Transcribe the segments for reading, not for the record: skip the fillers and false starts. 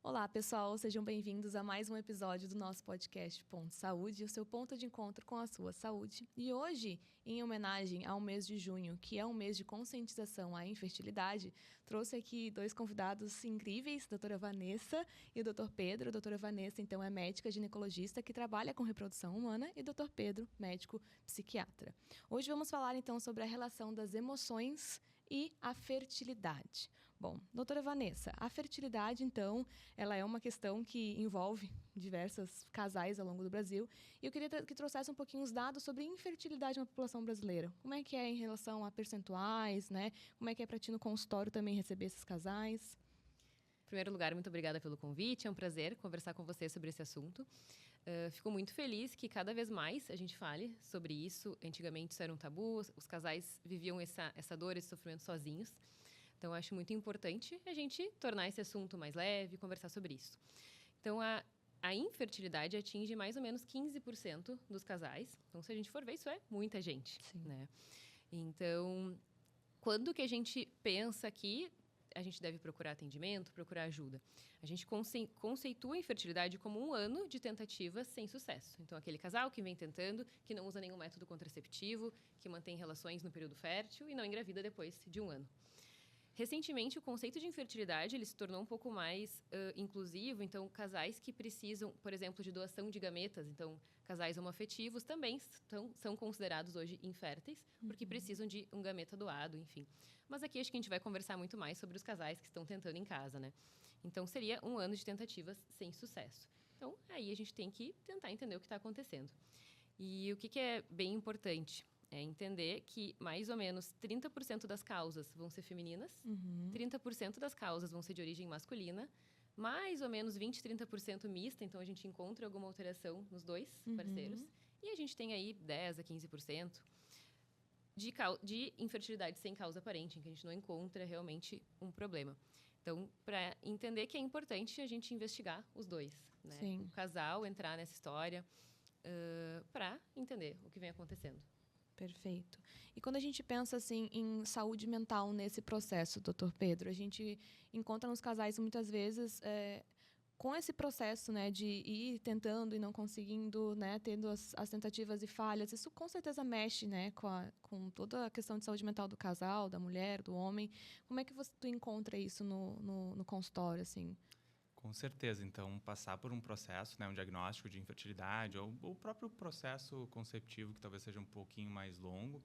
Olá, pessoal, sejam bem-vindos a mais um episódio do nosso podcast Ponto Saúde, o seu ponto de encontro com a sua saúde. E hoje, em homenagem ao mês de junho, que é um mês de conscientização à infertilidade, trouxe aqui dois convidados incríveis, a doutora Vanessa e o doutor Pedro. A doutora Vanessa, então, é médica ginecologista que trabalha com reprodução humana e o doutor Pedro, médico psiquiatra. Hoje vamos falar, então, sobre a relação das emoções e a fertilidade. Bom, doutora Vanessa, a fertilidade, então, ela é uma questão que envolve diversos casais ao longo do Brasil. E eu queria que trouxesse um pouquinho os dados sobre infertilidade na população brasileira. Como é que é em relação a percentuais, né? Como é que é para ti no consultório também receber esses casais? Em primeiro lugar, muito obrigada pelo convite. É um prazer conversar com você sobre esse assunto. Fico muito feliz que cada vez mais a gente fale sobre isso. Antigamente isso era um tabu, os casais viviam essa dor, esse sofrimento sozinhos. Então, acho muito importante a gente tornar esse assunto mais leve, conversar sobre isso. Então, a infertilidade atinge mais ou menos 15% dos casais. Então, se a gente for ver, isso é muita gente. Sim. Né? Então, quando que a gente pensa que a gente deve procurar atendimento, procurar ajuda? A gente conceitua a infertilidade como um ano de tentativas sem sucesso. Então, aquele casal que vem tentando, que não usa nenhum método contraceptivo, que mantém relações no período fértil e não engravida depois de um ano. Recentemente, o conceito de infertilidade ele se tornou um pouco mais inclusivo. Então, casais que precisam, por exemplo, de doação de gametas, então, casais homoafetivos também são considerados hoje inférteis, porque precisam de um gameta doado, enfim. Mas aqui acho que a gente vai conversar muito mais sobre os casais que estão tentando em casa, né? Então, seria um ano de tentativas sem sucesso. Então, aí a gente tem que tentar entender o que está acontecendo. E o que é bem importante? É entender que mais ou menos 30% das causas vão ser femininas, 30% das causas vão ser de origem masculina, mais ou menos 20, 30% mista, então a gente encontra alguma alteração nos dois parceiros, e a gente tem aí 10 a 15% de infertilidade sem causa aparente, em que a gente não encontra realmente um problema. Então, para entender que é importante a gente investigar os dois, né? Sim. O casal entrar nessa história para entender o que vem acontecendo. Perfeito. E quando a gente pensa assim em saúde mental nesse processo, doutor Pedro, a gente encontra nos casais muitas vezes com esse processo, né, de ir tentando e não conseguindo, né, tendo as tentativas e falhas. Isso com certeza mexe, né, com toda a questão de saúde mental do casal, da mulher, do homem. Como é que tu encontra isso no consultório, assim? Com certeza. Então, passar por um processo, né, um diagnóstico de infertilidade ou o próprio processo conceptivo, que talvez seja um pouquinho mais longo,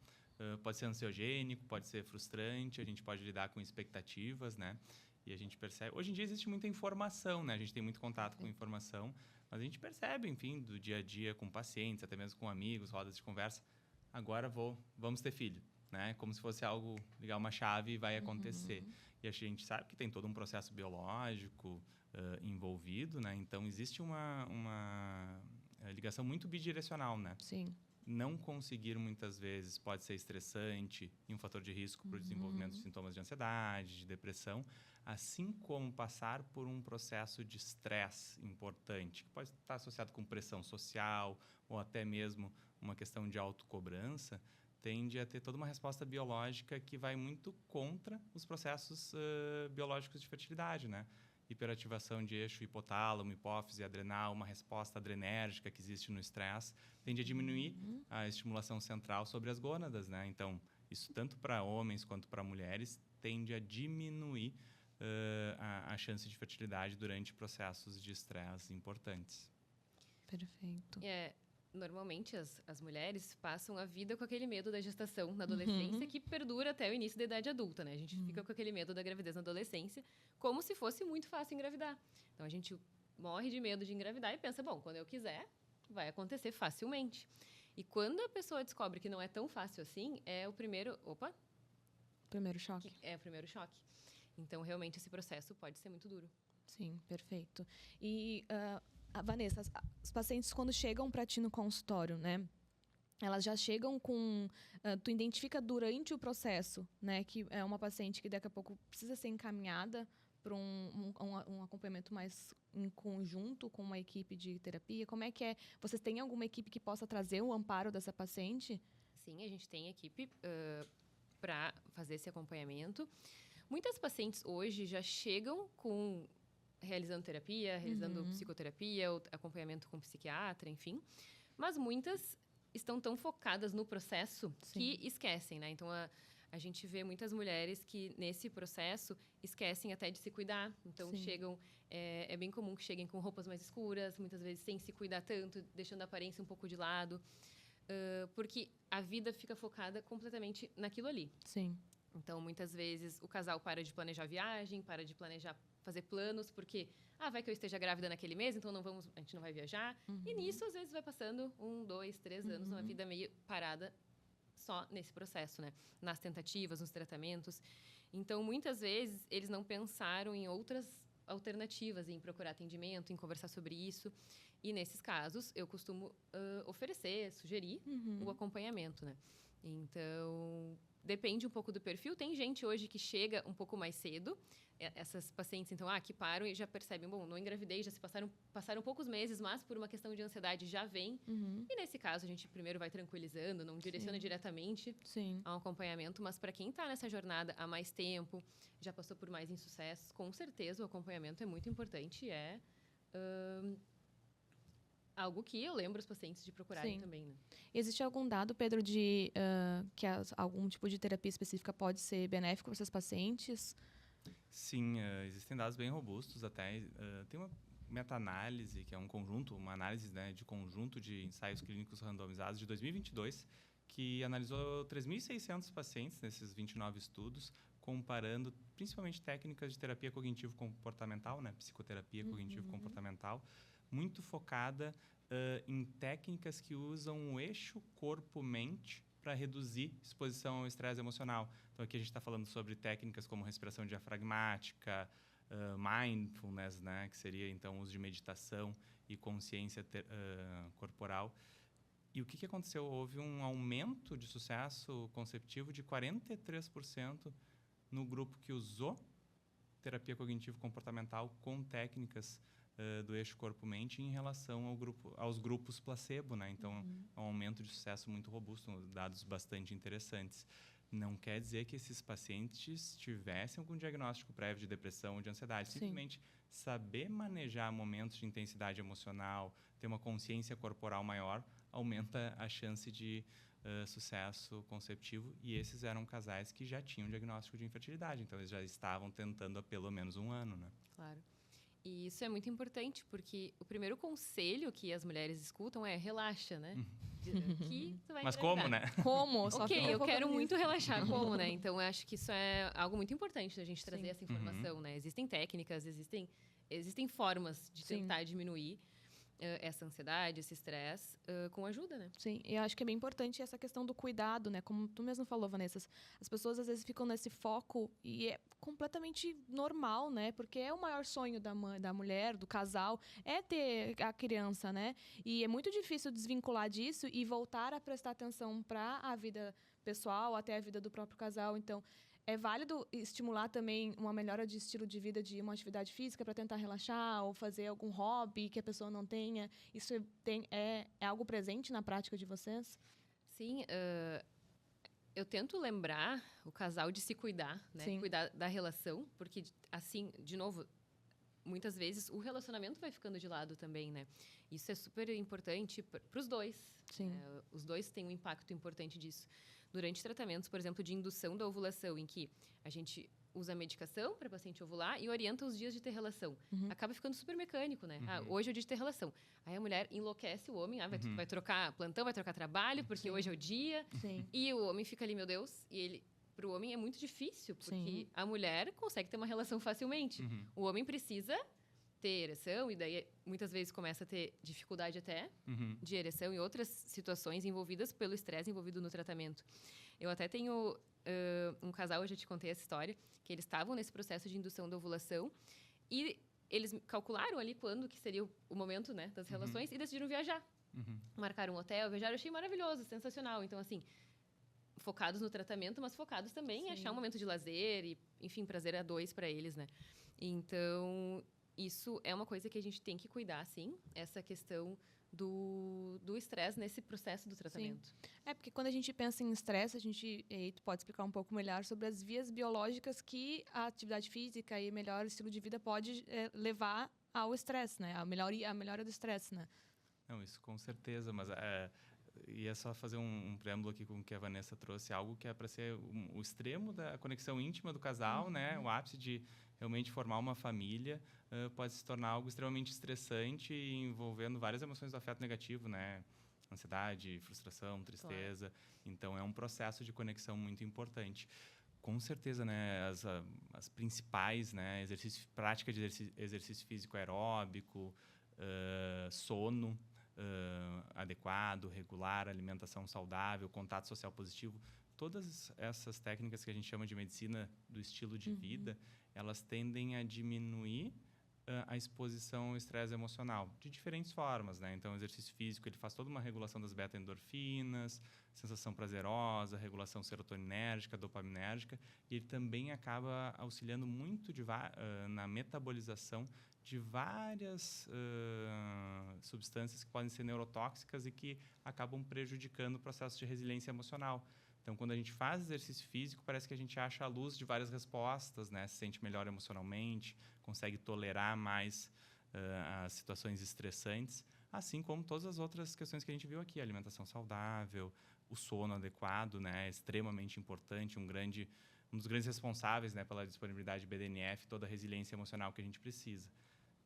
pode ser ansiogênico, pode ser frustrante, a gente pode lidar com expectativas, né? E a gente percebe... Hoje em dia existe muita informação, né? A gente tem muito contato com informação, mas a gente percebe, enfim, do dia a dia com pacientes, até mesmo com amigos, rodas de conversa. Agora vamos ter filho. Né? Como se fosse algo, ligar uma chave e vai acontecer. E a gente sabe que tem todo um processo biológico envolvido, né? Então, existe uma ligação muito bidirecional, né? Sim. Não conseguir, muitas vezes, pode ser estressante e um fator de risco para o desenvolvimento de sintomas de ansiedade, de depressão, assim como passar por um processo de estresse importante, que pode estar associado com pressão social ou até mesmo uma questão de autocobrança, tende a ter toda uma resposta biológica que vai muito contra os processos biológicos de fertilidade, né? Hiperativação de eixo hipotálamo, hipófise, adrenal, uma resposta adrenérgica que existe no estresse, tende a diminuir a estimulação central sobre as gônadas, né? Então, isso tanto para homens quanto para mulheres tende a diminuir a chance de fertilidade durante processos de estresse importantes. Perfeito. Normalmente, as mulheres passam a vida com aquele medo da gestação na adolescência que perdura até o início da idade adulta, né? A gente fica com aquele medo da gravidez na adolescência como se fosse muito fácil engravidar. Então, a gente morre de medo de engravidar e pensa, bom, quando eu quiser, vai acontecer facilmente. E quando a pessoa descobre que não é tão fácil assim, é o primeiro... Primeiro choque. É o primeiro choque. Então, realmente, esse processo pode ser muito duro. Sim, perfeito. E... Vanessa, os pacientes quando chegam para ti no consultório, né? Elas já chegam com... tu identifica durante o processo, né? Que é uma paciente que daqui a pouco precisa ser encaminhada para um acompanhamento mais em conjunto com uma equipe de terapia. Como é que é? Vocês têm alguma equipe que possa trazer o amparo dessa paciente? Sim, a gente tem equipe para fazer esse acompanhamento. Muitas pacientes hoje já chegam com realizando terapia, realizando psicoterapia, ou acompanhamento com psiquiatra, enfim. Mas muitas estão tão focadas no processo que esquecem, né? Então, a gente vê muitas mulheres que, nesse processo, esquecem até de se cuidar. Então, chegam... É bem comum que cheguem com roupas mais escuras, muitas vezes sem se cuidar tanto, deixando a aparência um pouco de lado. Porque a vida fica focada completamente naquilo ali. Sim. Então, muitas vezes, o casal para de planejar viagem, para de planejar fazer planos, porque, vai que eu esteja grávida naquele mês, então a gente não vai viajar. E nisso, às vezes, vai passando 1, 2, 3 anos, uma vida meio parada só nesse processo, né? Nas tentativas, nos tratamentos. Então, muitas vezes, eles não pensaram em outras alternativas, em procurar atendimento, em conversar sobre isso. E, nesses casos, eu costumo oferecer, sugerir o acompanhamento, né? Então... Depende um pouco do perfil. Tem gente hoje que chega um pouco mais cedo. Essas pacientes, então, que param e já percebem, bom, não engravidei, já se passaram poucos meses, mas por uma questão de ansiedade já vem. E nesse caso, a gente primeiro vai tranquilizando, não direciona diretamente ao acompanhamento. Mas para quem está nessa jornada há mais tempo, já passou por mais insucessos, com certeza o acompanhamento é muito importante. Algo que eu lembro os pacientes de procurarem também, né? Existe algum dado, Pedro, de que algum tipo de terapia específica pode ser benéfico para esses pacientes? Sim, existem dados bem robustos até. Tem uma meta-análise, que é uma análise, né, de conjunto de ensaios clínicos randomizados de 2022, que analisou 3.600 pacientes nesses 29 estudos, comparando principalmente técnicas de terapia cognitivo-comportamental, né, psicoterapia cognitivo-comportamental, muito focada em técnicas que usam o eixo corpo-mente para reduzir exposição ao estresse emocional. Então, aqui a gente está falando sobre técnicas como respiração diafragmática, mindfulness, né, que seria, então, o uso de meditação e consciência corporal. E o que aconteceu? Houve um aumento de sucesso conceptivo de 43% no grupo que usou terapia cognitivo-comportamental com técnicas do eixo corpo-mente em relação aos grupos placebo, né? Então, é um aumento de sucesso muito robusto, dados bastante interessantes. Não quer dizer que esses pacientes tivessem algum diagnóstico prévio de depressão ou de ansiedade. Simplesmente saber manejar momentos de intensidade emocional, ter uma consciência corporal maior, aumenta a chance de sucesso conceptivo. E esses eram casais que já tinham diagnóstico de infertilidade. Então, eles já estavam tentando há pelo menos um ano, né? Claro. E isso é muito importante, porque o primeiro conselho que as mulheres escutam é relaxa, né? Que tu vai Mas engravidar. como, né? Como? Só eu quero muito relaxar, como, né? Então, eu acho que isso é algo muito importante da gente trazer essa informação, né? Existem técnicas, existem formas de tentar diminuir essa ansiedade, esse estresse, com ajuda, né? Sim, e eu acho que é bem importante essa questão do cuidado, né? Como tu mesmo falou, Vanessa, as pessoas às vezes ficam nesse foco e é completamente normal, né? Porque é o maior sonho da mulher, do casal, é ter a criança, né? E é muito difícil desvincular disso e voltar a prestar atenção para a vida pessoal, até a vida do próprio casal. Então, é válido estimular também uma melhora de estilo de vida, de uma atividade física para tentar relaxar ou fazer algum hobby que a pessoa não tenha. Isso é algo presente na prática de vocês? Sim, eu tento lembrar o casal de se cuidar, né? Sim. Cuidar da relação, porque, assim, de novo, muitas vezes o relacionamento vai ficando de lado também, né? Isso é super importante para os dois. Sim. Os dois têm um impacto importante disso. Durante tratamentos, por exemplo, de indução da ovulação, em que a gente usa medicação para o paciente ovular e orienta os dias de ter relação. Acaba ficando super mecânico, né? Hoje é o dia de ter relação. Aí a mulher enlouquece o homem, vai trocar plantão, vai trocar trabalho, porque hoje é o dia. Sim. E o homem fica ali, meu Deus, para o homem é muito difícil, porque a mulher consegue ter uma relação facilmente. O homem precisa ter ereção, e daí muitas vezes começa a ter dificuldade até de ereção e outras situações envolvidas pelo estresse envolvido no tratamento. Eu até tenho um casal, eu já te contei essa história, que eles estavam nesse processo de indução da ovulação e eles calcularam ali quando que seria o momento, né, das relações e decidiram viajar. Marcaram um hotel, viajaram, eu achei maravilhoso, sensacional. Então, assim, focados no tratamento, mas focados também em achar um momento de lazer e, enfim, prazer a dois para eles, né? Então... isso é uma coisa que a gente tem que cuidar, sim, essa questão do estresse nesse processo do tratamento. Sim. Porque quando a gente pensa em estresse, e aí tu pode explicar um pouco melhor sobre as vias biológicas que a atividade física e melhor estilo de vida pode levar ao estresse, né? A melhora do estresse, né? Não, isso com certeza, mas ia só fazer um preâmbulo aqui com o que a Vanessa trouxe, algo que é para ser o extremo da conexão íntima do casal, né? O ápice de realmente formar uma família, pode se tornar algo extremamente estressante, envolvendo várias emoções do afeto negativo, né? Ansiedade, frustração, tristeza. Claro. Então, é um processo de conexão muito importante. Com certeza, né? As principais, né? Prática de exercício físico aeróbico, sono adequado, regular, alimentação saudável, contato social positivo. Todas essas técnicas que a gente chama de medicina do estilo de vida, elas tendem a diminuir a exposição ao estresse emocional de diferentes formas, né? Então, o exercício físico ele faz toda uma regulação das beta-endorfinas, sensação prazerosa, regulação serotoninérgica, dopaminérgica, e ele também acaba auxiliando muito na metabolização de várias substâncias que podem ser neurotóxicas e que acabam prejudicando o processo de resiliência emocional. Então, quando a gente faz exercício físico, parece que a gente acha a luz de várias respostas, né? Se sente melhor emocionalmente, consegue tolerar mais as situações estressantes, assim como todas as outras questões que a gente viu aqui, a alimentação saudável, o sono adequado, né? É extremamente importante, um dos grandes responsáveis, né, pela disponibilidade de BDNF, toda a resiliência emocional que a gente precisa.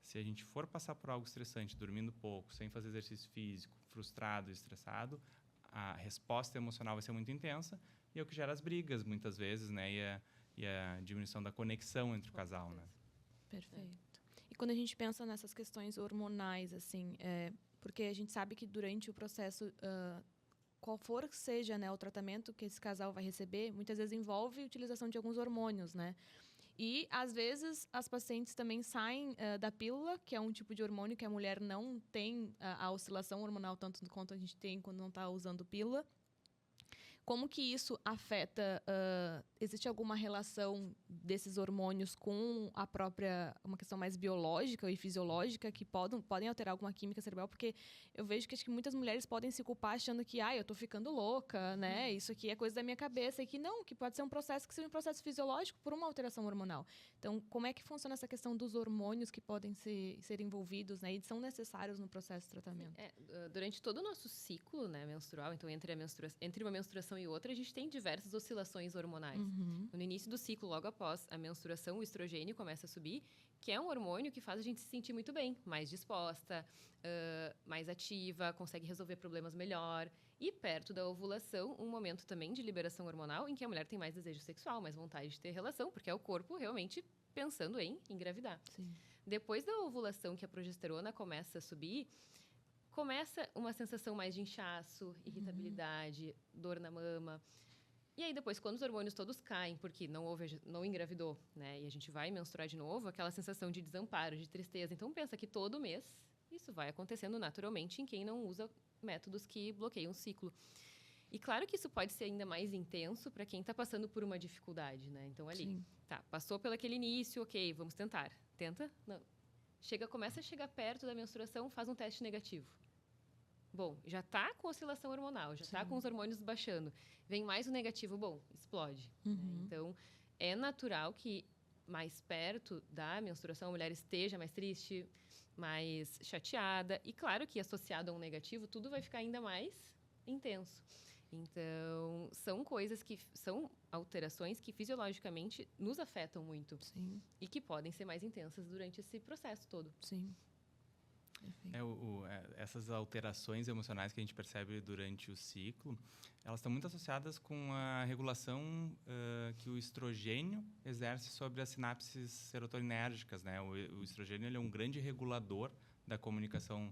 Se a gente for passar por algo estressante, dormindo pouco, sem fazer exercício físico, frustrado, estressado, a resposta emocional vai ser muito intensa e é o que gera as brigas, muitas vezes, né? E a diminuição da conexão entre o casal, né? Perfeito. E quando a gente pensa nessas questões hormonais, assim, porque a gente sabe que durante o processo, qual for que seja, né, o tratamento que esse casal vai receber, muitas vezes envolve a utilização de alguns hormônios, né? E, às vezes, as pacientes também saem da pílula, que é um tipo de hormônio que a mulher não tem a oscilação hormonal tanto quanto a gente tem quando não está usando pílula. Como que isso afeta? Existe alguma relação desses hormônios com a própria, uma questão mais biológica e fisiológica que podem alterar alguma química cerebral? Porque eu vejo que acho que muitas mulheres podem se culpar achando que eu tô ficando louca, né? Isso aqui é coisa da minha cabeça. E que não, que pode ser um processo que seja um processo fisiológico por uma alteração hormonal. Então, como é que funciona essa questão dos hormônios que podem ser envolvidos, né? E são necessários no processo de tratamento? Durante todo o nosso ciclo, né, menstrual, então entre uma menstruação e outra, a gente tem diversas oscilações hormonais. No início do ciclo, logo após a menstruação, o estrogênio começa a subir, que é um hormônio que faz a gente se sentir muito bem, mais disposta, mais ativa, consegue resolver problemas melhor. E perto da ovulação, um momento também de liberação hormonal em que a mulher tem mais desejo sexual, mais vontade de ter relação, porque é o corpo realmente pensando em engravidar. Sim. Depois da ovulação, que a progesterona começa a subir, começa uma sensação mais de inchaço, irritabilidade, dor na mama. E aí, depois, quando os hormônios todos caem, porque não engravidou, né? E a gente vai menstruar de novo, aquela sensação de desamparo, de tristeza. Então, pensa que todo mês isso vai acontecendo naturalmente em quem não usa métodos que bloqueiam o ciclo. E claro que isso pode ser ainda mais intenso para quem está passando por uma dificuldade, né? Então, ali, passou pelo aquele início, ok, vamos tentar. Tenta? Não. Começa a chegar perto da menstruação, faz um teste negativo. Bom, já está com oscilação hormonal, já está com os hormônios baixando. Vem mais o negativo, bom, explode. Né? Então, é natural que mais perto da menstruação a mulher esteja mais triste, mais chateada. E claro que associado a um negativo, tudo vai ficar ainda mais intenso. Então, são alterações que fisiologicamente nos afetam muito. Sim. E que podem ser mais intensas durante esse processo todo. Sim. Essas alterações emocionais que a gente percebe durante o ciclo, elas estão muito associadas com a regulação que o estrogênio exerce sobre as sinapses serotoninérgicas, né? O estrogênio ele é um grande regulador da comunicação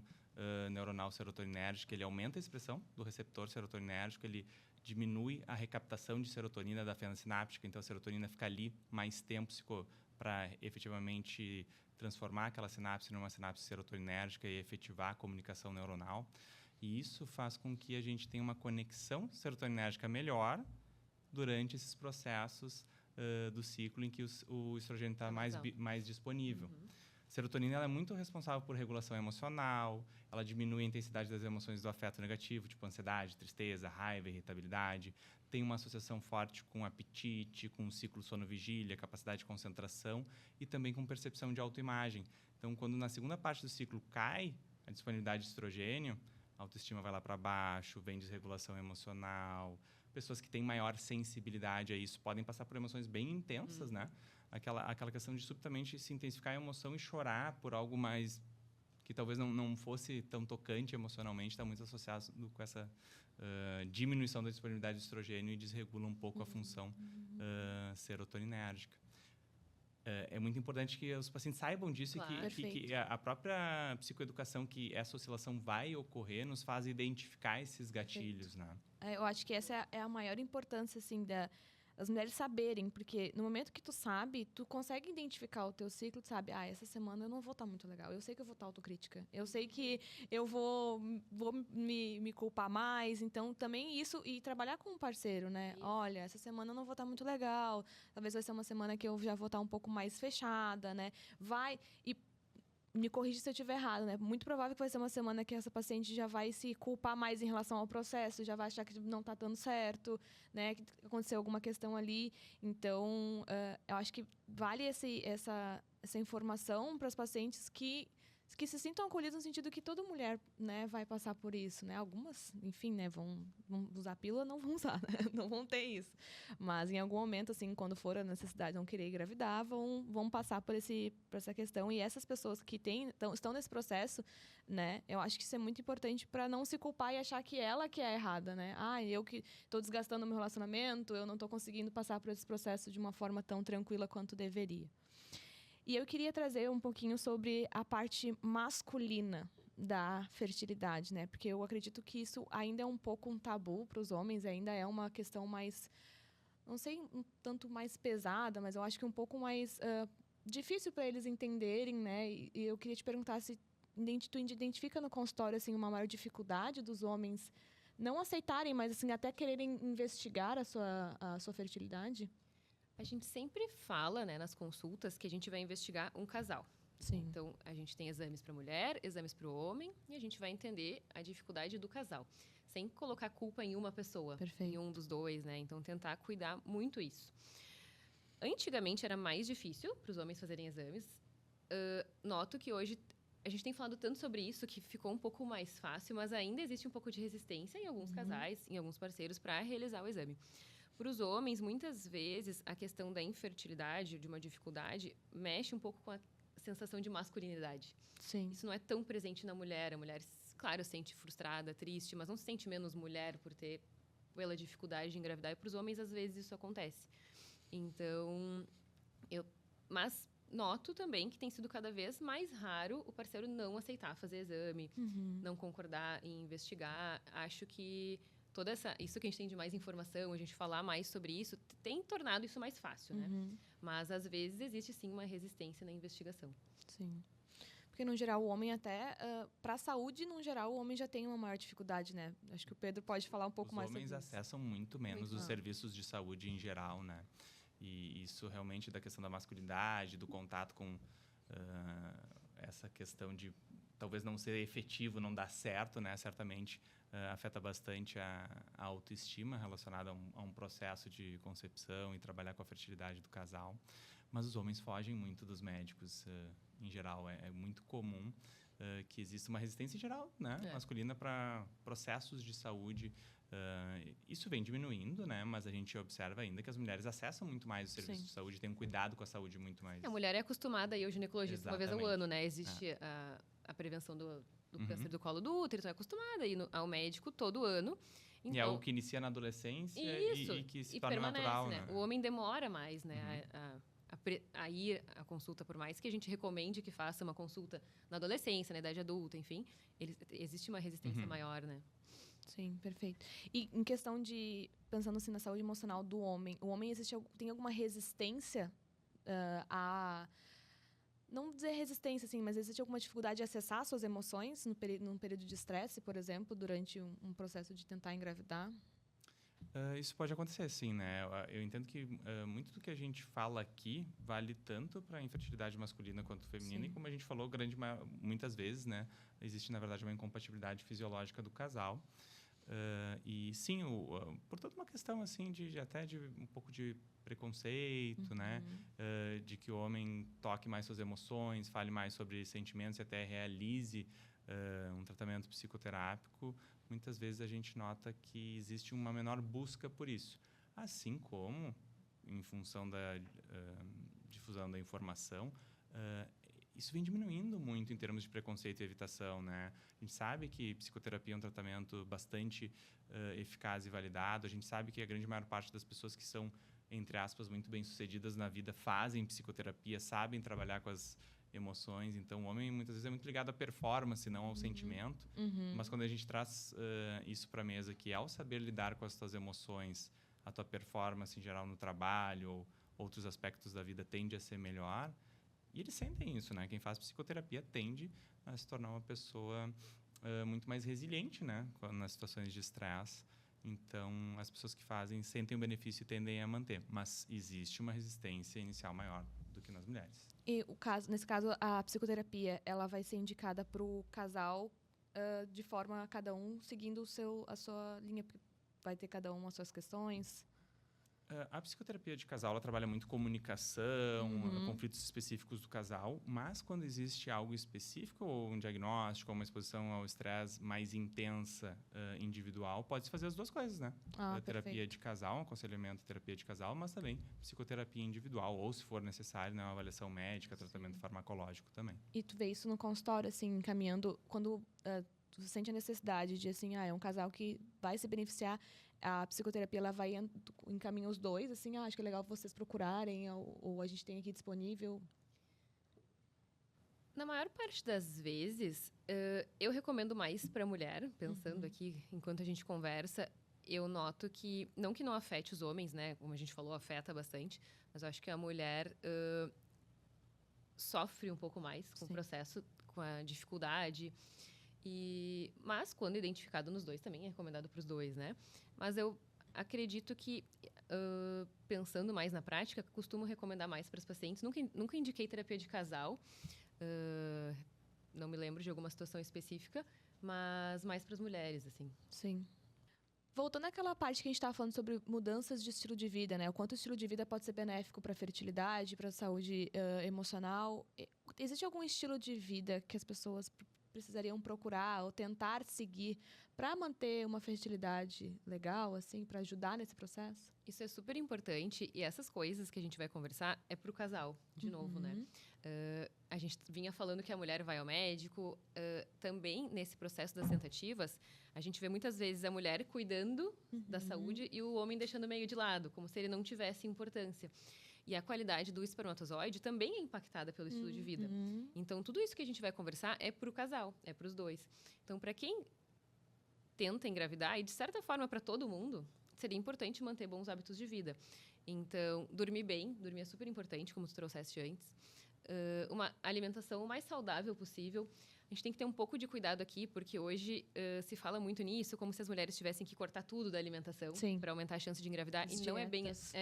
neuronal serotoninérgica. Ele aumenta a expressão do receptor serotoninérgico, ele diminui a recaptação de serotonina da fenda sináptica, então a serotonina fica ali mais tempo para efetivamente transformar aquela sinapse numa sinapse serotoninérgica e efetivar a comunicação neuronal. E isso faz com que a gente tenha uma conexão serotoninérgica melhor durante esses processos do ciclo em que o estrogênio está mais disponível. A serotonina ela é muito responsável por regulação emocional, ela diminui a intensidade das emoções do afeto negativo, tipo ansiedade, tristeza, raiva, irritabilidade. Tem uma associação forte com apetite, com o ciclo sono-vigília, capacidade de concentração e também com percepção de autoimagem. Então, quando na segunda parte do ciclo cai a disponibilidade de estrogênio, a autoestima vai lá para baixo, vem desregulação emocional. Pessoas que têm maior sensibilidade a isso podem passar por emoções bem intensas, né? Aquela questão de subitamente se intensificar a emoção e chorar por algo mais que talvez não fosse tão tocante emocionalmente, está muito associado com essa diminuição da disponibilidade de estrogênio e desregula um pouco a função serotoninérgica. É muito importante que os pacientes saibam disso. Claro. E que a própria psicoeducação, que essa oscilação vai ocorrer, nos faz identificar esses gatilhos, né? Eu acho que essa é a maior importância, assim, das mulheres saberem, porque no momento que tu sabe, tu consegue identificar o teu ciclo, tu sabe, essa semana eu não vou estar muito legal, eu sei que eu vou estar autocrítica, eu sei que eu vou me culpar mais, então também isso, e trabalhar com um parceiro, né? Isso. Olha, essa semana eu não vou estar muito legal, talvez vai ser uma semana que eu já vou estar um pouco mais fechada, né? E me corrija se eu estiver errado, né? Muito provável que vai ser uma semana que essa paciente já vai se culpar mais em relação ao processo, já vai achar que não está dando certo, né? Que aconteceu alguma questão ali. Então, eu acho que vale essa informação para as pacientes que se sintam acolhidas no sentido que toda mulher, né, vai passar por isso, né? Algumas, enfim, né, vão usar pílula, não vão usar, né? Não vão ter isso. Mas em algum momento, assim, quando for a necessidade, não querer engravidar, vão passar por essa questão. E essas pessoas que estão nesse processo, né, eu acho que isso é muito importante para não se culpar e achar que ela que é errada, né? Eu que estou desgastando o meu relacionamento, eu não estou conseguindo passar por esse processo de uma forma tão tranquila quanto deveria. E eu queria trazer um pouquinho sobre a parte masculina da fertilidade, né? Porque eu acredito que isso ainda é um pouco um tabu para os homens, ainda é uma questão mais, não sei, um tanto mais pesada, mas eu acho que um pouco mais difícil para eles entenderem, né? E eu queria te perguntar se tu identifica no consultório assim uma maior dificuldade dos homens não aceitarem, mas assim até quererem investigar a sua fertilidade. A gente sempre fala, né, nas consultas, que a gente vai investigar um casal. Sim. Então, a gente tem exames para a mulher, exames para o homem, e a gente vai entender a dificuldade do casal, sem colocar culpa em uma pessoa, Perfeito. em um dos dois, né? Então, tentar cuidar muito isso. Antigamente, era mais difícil para os homens fazerem exames. Noto que hoje a gente tem falado tanto sobre isso que ficou um pouco mais fácil, mas ainda existe um pouco de resistência em alguns casais, em alguns parceiros, para realizar o exame. Para os homens, muitas vezes, a questão da infertilidade, de uma dificuldade, mexe um pouco com a sensação de masculinidade. Sim. Isso não é tão presente na mulher. A mulher, claro, se sente frustrada, triste, mas não se sente menos mulher pela dificuldade de engravidar. E para os homens, às vezes, isso acontece. Então, mas noto também que tem sido cada vez mais raro o parceiro não aceitar fazer exame, não concordar em investigar. Acho que isso que a gente tem de mais informação, a gente falar mais sobre isso, tem tornado isso mais fácil, né? Mas, às vezes, existe, sim, uma resistência na investigação. Sim. Porque, no geral, o homem até... para a saúde, no geral, o homem já tem uma maior dificuldade, né? Acho que o Pedro pode falar um pouco mais sobre isso. Os homens acessam muito menos os serviços de saúde em geral, né? E isso realmente da questão da masculinidade, do contato com essa questão de talvez não ser efetivo, não dar certo, né? Certamente afeta bastante a autoestima relacionada a um processo de concepção e trabalhar com a fertilidade do casal. Mas os homens fogem muito dos médicos, em geral. É muito comum que exista uma resistência em geral, né? Masculina para processos de saúde. Isso vem diminuindo, né? Mas a gente observa ainda que as mulheres acessam muito mais os serviços de saúde, têm um cuidado com a saúde muito mais. A mulher é acostumada a ir ao ginecologista uma vez ao ano, né? Existe a prevenção do câncer do colo do útero, então é acostumada a ir ao médico todo ano. Então, e é algo que inicia na adolescência e que se torna permanece, natural, né? O homem demora mais, né? A ir à consulta, por mais que a gente recomende que faça uma consulta na adolescência, na idade adulta, enfim, existe uma resistência maior, né? Sim, perfeito. E em questão de, pensando assim na saúde emocional do homem, o homem tem alguma resistência a... Não dizer resistência, assim, mas existe alguma dificuldade de acessar suas emoções num período de estresse, por exemplo, durante um processo de tentar engravidar? Isso pode acontecer, sim, né? Eu entendo que muito do que a gente fala aqui vale tanto para a infertilidade masculina quanto feminina, Sim. e como a gente falou, muitas vezes, né, existe, na verdade, uma incompatibilidade fisiológica do casal. E sim, por toda uma questão assim até de um pouco de preconceito, né? De que o homem toque mais suas emoções, fale mais sobre sentimentos e até realize um tratamento psicoterápico. Muitas vezes a gente nota que existe uma menor busca por isso. Assim como, em função da difusão da informação, isso vem diminuindo muito em termos de preconceito e evitação, né? A gente sabe que psicoterapia é um tratamento bastante eficaz e validado. A gente sabe que a grande maior parte das pessoas que são, entre aspas, muito bem-sucedidas na vida fazem psicoterapia, sabem trabalhar com as emoções. Então, o homem muitas vezes é muito ligado à performance, não ao sentimento. Mas quando a gente traz isso para a mesa, que ao saber lidar com as tuas emoções, a tua performance em geral no trabalho ou outros aspectos da vida tende a ser melhor. E eles sentem isso, né? Quem faz psicoterapia tende a se tornar uma pessoa muito mais resiliente, né? Nas situações de estresse. Então, as pessoas que fazem sentem o benefício e tendem a manter. Mas existe uma resistência inicial maior do que nas mulheres. E nesse caso, a psicoterapia, ela vai ser indicada para o casal de forma a cada um seguindo a sua linha, porque vai ter cada um as suas questões. A psicoterapia de casal, ela trabalha muito comunicação, conflitos específicos do casal, mas quando existe algo específico, ou um diagnóstico, ou uma exposição ao estresse mais intensa, individual, pode-se fazer as duas coisas, né? Terapia de casal, aconselhamento e terapia de casal, mas também psicoterapia individual, ou se for necessário, né, uma avaliação médica, tratamento farmacológico também. E tu vê isso no consultório, assim, encaminhando, quando tu sente a necessidade de, assim, é um casal que vai se beneficiar, a psicoterapia, ela vai encaminhar os dois, assim, acho que é legal vocês procurarem, ou a gente tem aqui disponível. Na maior parte das vezes, eu recomendo mais para a mulher, pensando aqui, enquanto a gente conversa, eu noto que não afete os homens, né? Como a gente falou, afeta bastante, mas eu acho que a mulher sofre um pouco mais com o processo, com a dificuldade. Mas, quando identificado nos dois, também é recomendado para os dois, né? Mas eu acredito que, pensando mais na prática, costumo recomendar mais para os pacientes. Nunca indiquei terapia de casal. Não me lembro de alguma situação específica, mas mais para as mulheres, assim. Sim. Voltando àquela parte que a gente estava falando sobre mudanças de estilo de vida, né? O quanto o estilo de vida pode ser benéfico para a fertilidade, para a saúde emocional. Existe algum estilo de vida que as pessoas precisariam procurar ou tentar seguir para manter uma fertilidade legal, assim, para ajudar nesse processo? Isso é super importante, e essas coisas que a gente vai conversar é para o casal, de novo, né? A gente vinha falando que a mulher vai ao médico. Também, nesse processo das tentativas, a gente vê muitas vezes a mulher cuidando da saúde e o homem deixando meio de lado, como se ele não tivesse importância. E a qualidade do espermatozoide também é impactada pelo estilo de vida. Então, tudo isso que a gente vai conversar é para o casal, é para os dois. Então, para quem tenta engravidar, e de certa forma para todo mundo, seria importante manter bons hábitos de vida. Então, dormir é super importante, como tu trouxeste antes. Uma alimentação o mais saudável possível. A gente tem que ter um pouco de cuidado aqui, porque hoje se fala muito nisso, como se as mulheres tivessem que cortar tudo da alimentação para aumentar a chance de engravidar. E não é bem assim.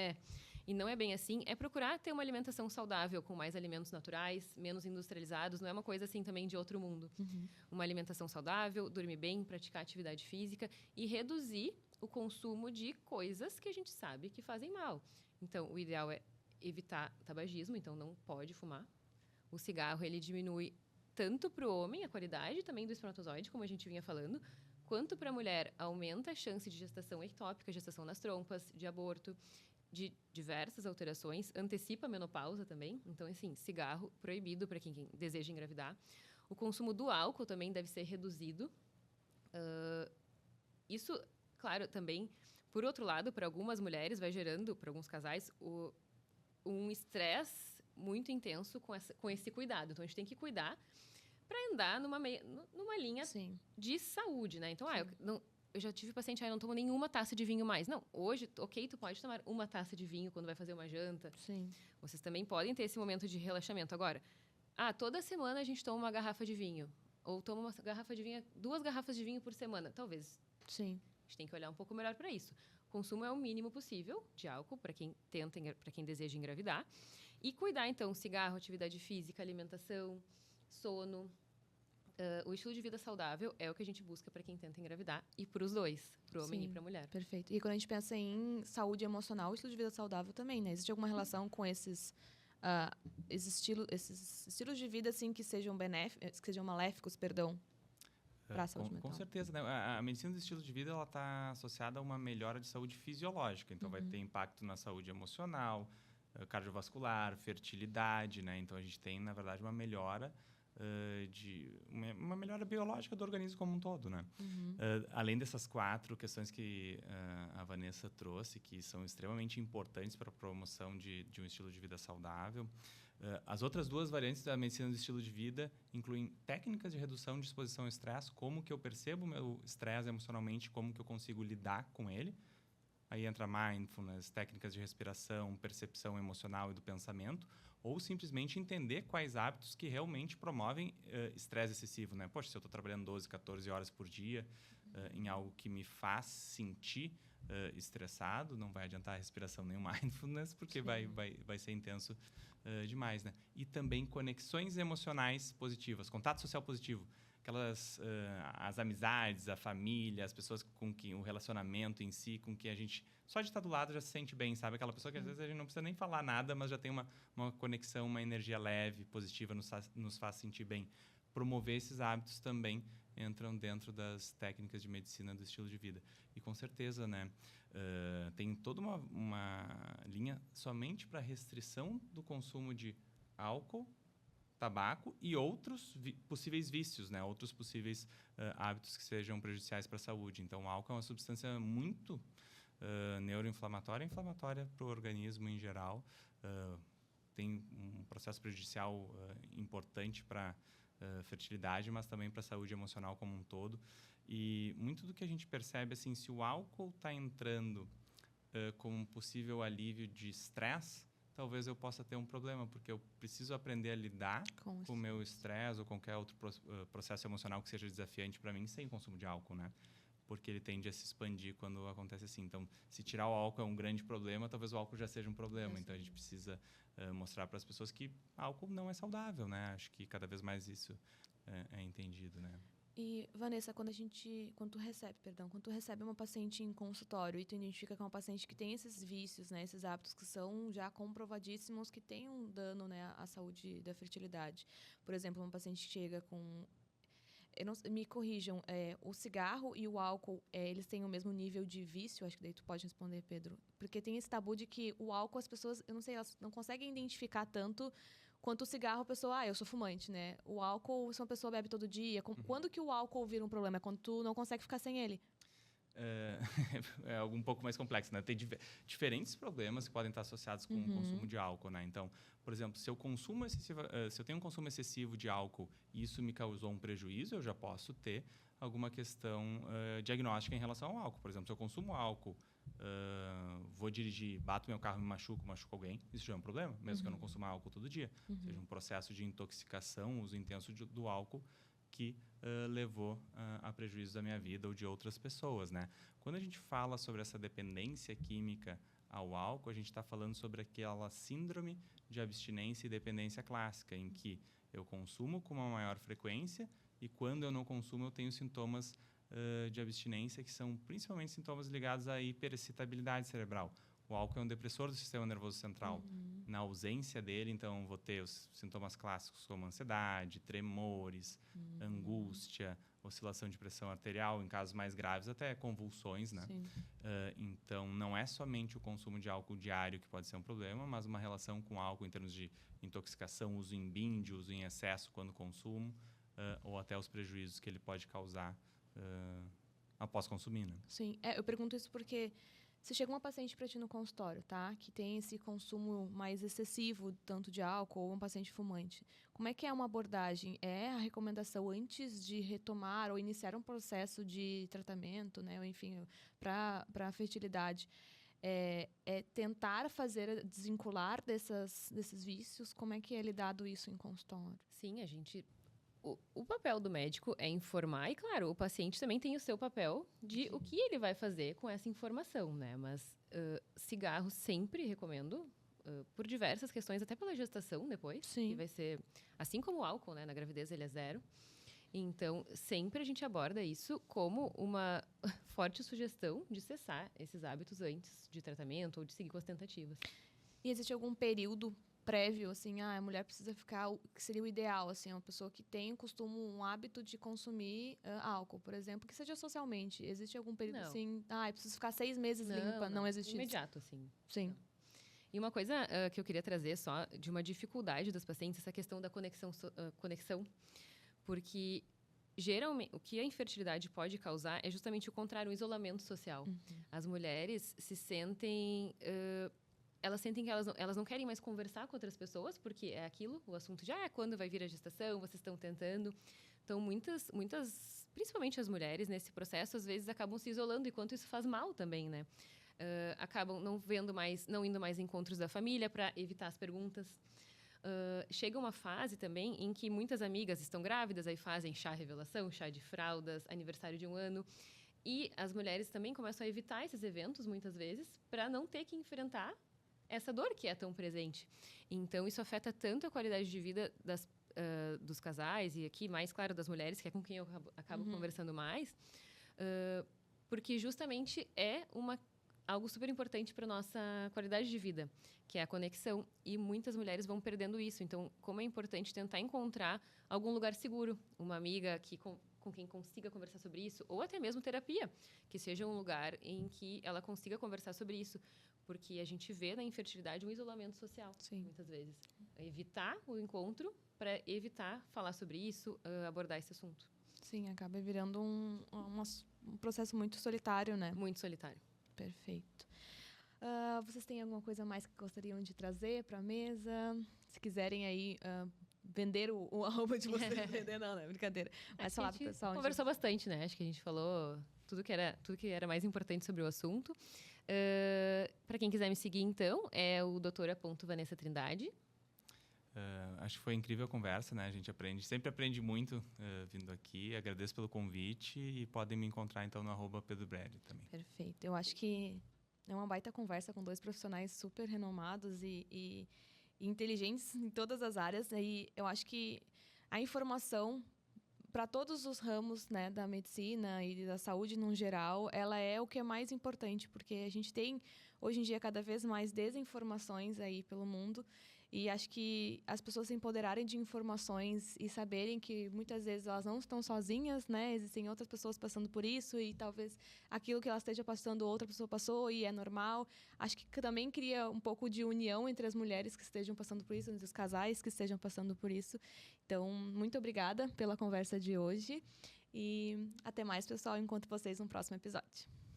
E não é bem assim. É procurar ter uma alimentação saudável, com mais alimentos naturais, menos industrializados. Não é uma coisa assim também de outro mundo. Uma alimentação saudável, dormir bem, praticar atividade física e reduzir o consumo de coisas que a gente sabe que fazem mal. Então, o ideal é evitar tabagismo, então não pode fumar. O cigarro, ele diminui tanto para o homem a qualidade também do espermatozoide, como a gente vinha falando, quanto para a mulher aumenta a chance de gestação ectópica, gestação nas trompas, de aborto, de diversas alterações, antecipa a menopausa também. Então, assim, cigarro proibido para quem deseja engravidar. O consumo do álcool também deve ser reduzido. Isso, claro, também, por outro lado, para algumas mulheres, vai gerando, para alguns casais, um estresse muito intenso com esse cuidado. Então, a gente tem que cuidar para andar numa linha de saúde, né? Então, eu já tive paciente, não tomo nenhuma taça de vinho mais. Não, hoje, ok, tu pode tomar uma taça de vinho quando vai fazer uma janta. Sim. Vocês também podem ter esse momento de relaxamento. Agora, toda semana a gente toma uma garrafa de vinho. Ou toma uma garrafa de vinho, 2 garrafas de vinho por semana. Talvez. Sim. A gente tem que olhar um pouco melhor para isso. consumo é o mínimo possível de álcool para quem para quem deseja engravidar. E cuidar, então, cigarro, atividade física, alimentação, sono. O estilo de vida saudável é o que a gente busca para quem tenta engravidar e para os dois, para o homem e para a mulher. Perfeito. E quando a gente pensa em saúde emocional, o estilo de vida saudável também, né? Existe alguma relação com esses estilos de vida assim que sejam benéficos, que sejam maléficos, perdão, para a saúde mental? Com certeza, né? A medicina do estilo de vida ela está associada a uma melhora de saúde fisiológica, então vai ter impacto na saúde emocional, cardiovascular, fertilidade, né? Então a gente tem, na verdade, uma melhora uma melhora biológica do organismo como um todo, né? Além dessas 4 questões que a Vanessa trouxe, que são extremamente importantes para a promoção de um estilo de vida saudável, as outras 2 variantes da medicina do estilo de vida incluem técnicas de redução de exposição ao estresse, como que eu percebo o meu estresse emocionalmente, como que eu consigo lidar com ele. Aí entra mindfulness, técnicas de respiração, percepção emocional e do pensamento, ou simplesmente entender quais hábitos que realmente promovem estresse excessivo, né? Poxa, se eu estou trabalhando 12, 14 horas por dia em algo que me faz sentir estressado, não vai adiantar a respiração nem o mindfulness, porque vai ser intenso demais, né? E também conexões emocionais positivas, contato social positivo. As amizades, a família, as pessoas com que o relacionamento em si, com que a gente só de estar do lado já se sente bem, sabe? Aquela pessoa que às vezes a gente não precisa nem falar nada, mas já tem uma conexão, uma energia leve, positiva, nos faz sentir bem. Promover esses hábitos também entram dentro das técnicas de medicina do estilo de vida. E com certeza, né? Tem toda uma linha somente para restrição do consumo de álcool, tabaco e outros possíveis vícios, né? Outros possíveis hábitos que sejam prejudiciais para a saúde. Então, o álcool é uma substância muito neuroinflamatória e inflamatória para o organismo em geral. Tem um processo prejudicial importante para a fertilidade, mas também para a saúde emocional como um todo. E muito do que a gente percebe, assim, se o álcool está entrando como um possível alívio de estresse, talvez eu possa ter um problema, porque eu preciso aprender a lidar com o meu estresse ou qualquer outro processo emocional que seja desafiante para mim sem consumo de álcool, né? Porque ele tende a se expandir quando acontece assim. Então, se tirar o álcool é um grande problema, talvez o álcool já seja um problema. Então, a gente precisa mostrar para as pessoas que álcool não é saudável, né? Acho que cada vez mais isso é entendido, né? E, Vanessa, quando tu recebe uma paciente em consultório e tu identifica que é uma paciente que tem esses vícios, né, esses hábitos que são já comprovadíssimos, que tem um dano, né, à saúde da fertilidade. Por exemplo, uma paciente chega com... me corrijam, o cigarro e o álcool, eles têm o mesmo nível de vício? Acho que daí tu pode responder, Pedro. Porque tem esse tabu de que o álcool, as pessoas, eu não sei, elas não conseguem identificar tanto quanto o cigarro, a pessoa, eu sou fumante, né? O álcool, se uma pessoa bebe todo dia, quando que o álcool vira um problema? É quando tu não consegue ficar sem ele? É algo um pouco mais complexo, né? Tem diferentes problemas que podem estar associados com o consumo de álcool, né? Então, por exemplo, se eu tenho um consumo excessivo de álcool e isso me causou um prejuízo, eu já posso ter alguma questão diagnóstica em relação ao álcool. Por exemplo, se eu consumo álcool, vou dirigir, bato meu carro e me machuco alguém, isso já é um problema, mesmo que eu não consuma álcool todo dia. Seja um processo de intoxicação, uso intenso do álcool, que levou a prejuízo da minha vida ou de outras pessoas, né? Quando a gente fala sobre essa dependência química ao álcool, a gente está falando sobre aquela síndrome de abstinência e dependência clássica, em que eu consumo com uma maior frequência e quando eu não consumo eu tenho sintomas de abstinência que são principalmente sintomas ligados à hiperexcitabilidade cerebral. O álcool é um depressor do sistema nervoso central. Na ausência dele, então, vou ter os sintomas clássicos como ansiedade, tremores, angústia, oscilação de pressão arterial, em casos mais graves, até convulsões, né? Então, não é somente o consumo de álcool diário que pode ser um problema, mas uma relação com álcool em termos de intoxicação, uso em binge, uso em excesso quando consumo, ou até os prejuízos que ele pode causar após consumir, né? Sim, eu pergunto isso porque se chega uma paciente para ti no consultório, tá? Que tem esse consumo mais excessivo, tanto de álcool, ou um paciente fumante. Como é que é uma abordagem? É a recomendação antes de retomar ou iniciar um processo de tratamento, né? Ou enfim, para a fertilidade. É tentar desvincular desses vícios? Como é que é lidado isso em consultório? Sim, a gente O papel do médico é informar e, claro, o paciente também tem o seu papel de o que ele vai fazer com essa informação, né? Mas cigarro sempre recomendo, por diversas questões, até pela gestação depois. Sim. Que vai ser, assim como o álcool, né? Na gravidez ele é 0. Então, sempre a gente aborda isso como uma forte sugestão de cessar esses hábitos antes de tratamento ou de seguir com as tentativas. E existe algum período prévio, assim, a mulher precisa ficar, o que seria o ideal, assim, uma pessoa que tem o costume, um hábito de consumir álcool, por exemplo, que seja socialmente. Existe algum período, Não. assim, eu preciso ficar 6 meses limpa? Não existe isso. Imediato, assim. Sim. Não. E uma coisa que eu queria trazer só, de uma dificuldade das pacientes, essa questão da conexão, porque geralmente o que a infertilidade pode causar é justamente o contrário, o isolamento social. As mulheres se sentem... elas sentem que elas não querem mais conversar com outras pessoas, porque é aquilo, o assunto de quando vai vir a gestação, vocês estão tentando. Então, muitas, principalmente as mulheres, nesse processo, às vezes acabam se isolando, e quanto isso faz mal também, né? Acabam não indo mais em encontros da família para evitar as perguntas. Chega uma fase também em que muitas amigas estão grávidas, aí fazem chá revelação, chá de fraldas, aniversário de 1 ano. E as mulheres também começam a evitar esses eventos, muitas vezes, para não ter que enfrentar essa dor que é tão presente. Então, isso afeta tanto a qualidade de vida dos casais, e aqui, mais claro, das mulheres, que é com quem eu acabo conversando mais, porque justamente é algo super importante para a nossa qualidade de vida, que é a conexão. E muitas mulheres vão perdendo isso. Então, como é importante tentar encontrar algum lugar seguro, uma amiga com quem consiga conversar sobre isso, ou até mesmo terapia, que seja um lugar em que ela consiga conversar sobre isso. Porque a gente vê na infertilidade um isolamento social, muitas vezes. Evitar o encontro para evitar falar sobre isso, abordar esse assunto. Sim, acaba virando um processo muito solitário, né? Muito solitário. Perfeito. Vocês têm alguma coisa mais que gostariam de trazer para a mesa? Se quiserem aí vender o arroba de vocês, vender não, é brincadeira. Mas falar para o pessoal. Conversou bastante, né? Acho que a gente falou tudo que era mais importante sobre o assunto. Para quem quiser me seguir, então, é o doutora.Vanessa Trindade. Acho que foi incrível a conversa, né? A gente sempre aprende muito vindo aqui. Agradeço pelo convite e podem me encontrar, então, no arroba Pedro Brelli também. Perfeito. Eu acho que é uma baita conversa com 2 profissionais super renomados e inteligentes em todas as áreas. E eu acho que a informação para todos os ramos, né, da medicina e da saúde no geral, ela é o que é mais importante, porque a gente tem, hoje em dia, cada vez mais desinformações aí pelo mundo, e acho que as pessoas se empoderarem de informações e saberem que muitas vezes elas não estão sozinhas, né, existem outras pessoas passando por isso, e talvez aquilo que ela esteja passando, outra pessoa passou e é normal. Acho que também cria um pouco de união entre as mulheres que estejam passando por isso, entre os casais que estejam passando por isso. Então, muito obrigada pela conversa de hoje e até mais, pessoal. Encontro vocês no próximo episódio.